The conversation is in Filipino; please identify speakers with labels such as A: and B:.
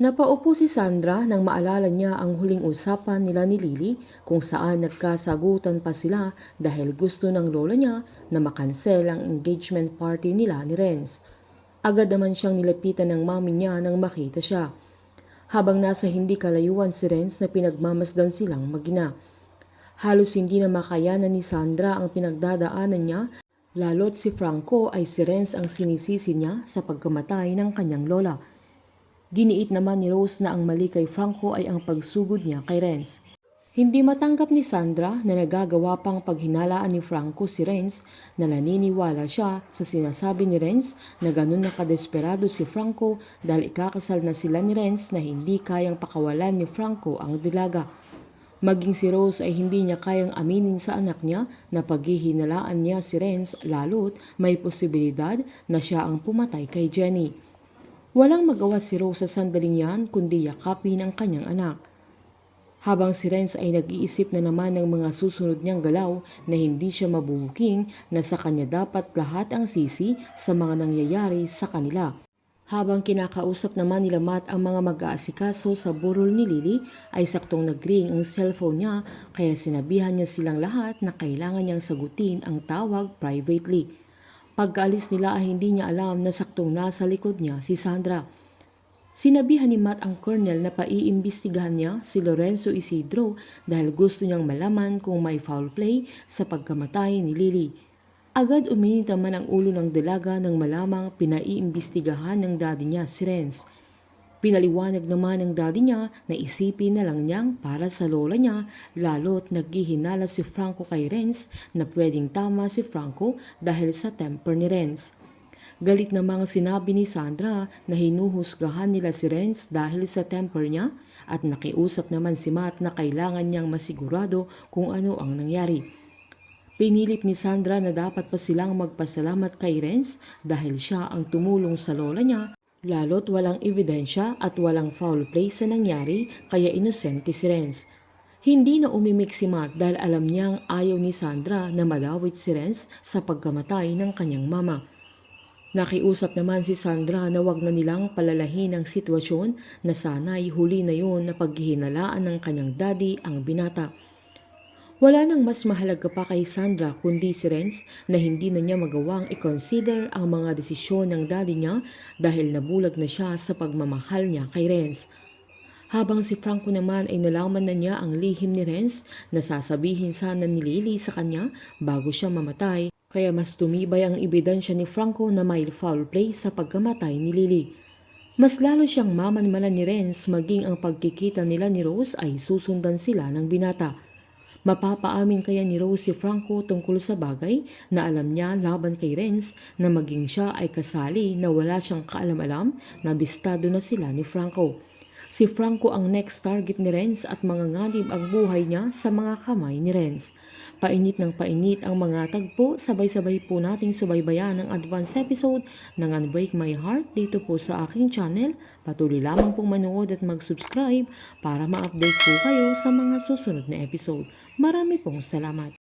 A: Napaupo si Sandra nang maalala niya ang huling usapan nila ni Lily kung saan nagkasagutan pa sila dahil gusto ng lola niya na makansel ang engagement party nila ni Renz. Agad naman siyang nilapitan ng mami niya nang makita siya. Habang nasa hindi kalayuan si Renz na pinagmamasdan silang magina. Halos hindi na makayanan ni Sandra ang pinagdadaanan niya, lalo't si Franco ay si Renz ang sinisisi niya sa pagkamatay ng kanyang lola. Giniit naman ni Rose na ang mali kay Franco ay ang pagsugod niya kay Renz. Hindi matanggap ni Sandra na nagagawa pang paghinalaan ni Franco si Renz na naniniwala siya sa sinasabi ni Renz na ganun na kadesperado si Franco dahil ikakasal na sila ni Renz na hindi kayang pakawalan ni Franco ang dilaga. Maging si Rose ay hindi niya kayang aminin sa anak niya na paghihinalaan niya si Renz lalo't may posibilidad na siya ang pumatay kay Jenny. Walang magawa si Rose sa sandaling yan kundi yakapin ang kanyang anak. Habang si Renz ay nag-iisip na naman ng mga susunod niyang galaw na hindi siya mabubuking na sa kanya dapat lahat ang sisi sa mga nangyayari sa kanila. Habang kinakausap naman nila Matt ang mga mag-aasikaso sa burol ni Lily ay saktong nag-ring ang cellphone niya kaya sinabihan niya silang lahat na kailangan niyang sagutin ang tawag privately. Pagkaalis nila ay hindi niya alam na saktong nasa likod niya si Sandra. Sinabihan ni Matt ang colonel na paiimbestigahan niya si Lorenzo Isidro dahil gusto niyang malaman kung may foul play sa pagkamatay ni Lily. Agad uminit naman ang ulo ng dalaga nang malamang pinaiimbestigahan ng daddy niya si Renz. Pinaliwanag naman ng daddy niya na isipin na lang niyang para sa lola niya lalo't naghihinala si Franco kay Renz na pwedeng tama si Franco dahil sa temper ni Renz. Galit namang sinabi ni Sandra na hinuhusgahan nila si Renz dahil sa temper niya at nakiusap naman si Matt na kailangan niyang masigurado kung ano ang nangyari. Pinilit ni Sandra na dapat pa silang magpasalamat kay Renz dahil siya ang tumulong sa lola niya. Lalo't walang ebidensya at walang foul play sa nangyari kaya inosente si Renz. Hindi na umimik si Matt dahil alam niyang ayaw ni Sandra na madawit si Renz sa pagkamatay ng kanyang mama. Nakiusap naman si Sandra na wag na nilang palalahin ang sitwasyon na sana'y huli na yon na paghihinalaan ng kanyang daddy ang binata. Wala nang mas mahalaga pa kay Sandra kundi si Renz na hindi na niya magawang i-consider ang mga desisyon ng daddy niya dahil nabulag na siya sa pagmamahal niya kay Renz. Habang si Franco naman ay nalaman na niya ang lihim ni Renz na sasabihin sana ni Lily sa kanya bago siya mamatay, kaya mas tumibay ang ebidensya ni Franco na may foul play sa pagkamatay ni Lily. Mas lalo siyang mamanmanan ni Renz maging ang pagkikita nila ni Rose ay susundan sila ng binata. Mapapaamin kaya ni Rose si Franco tungkol sa bagay na alam niya laban kay Renz na maging siya ay kasali na wala siyang kaalam-alam na bistado na sila ni Franco. Si Franco ang next target ni Renz at manganganib ang buhay niya sa mga kamay ni Renz. Painit ng painit ang mga tagpo, sabay-sabay po nating subaybayan ang advance episode ng Unbreak My Heart dito po sa aking channel. Patuloy lamang pong manood at mag-subscribe para ma-update po kayo sa mga susunod na episode. Marami pong salamat.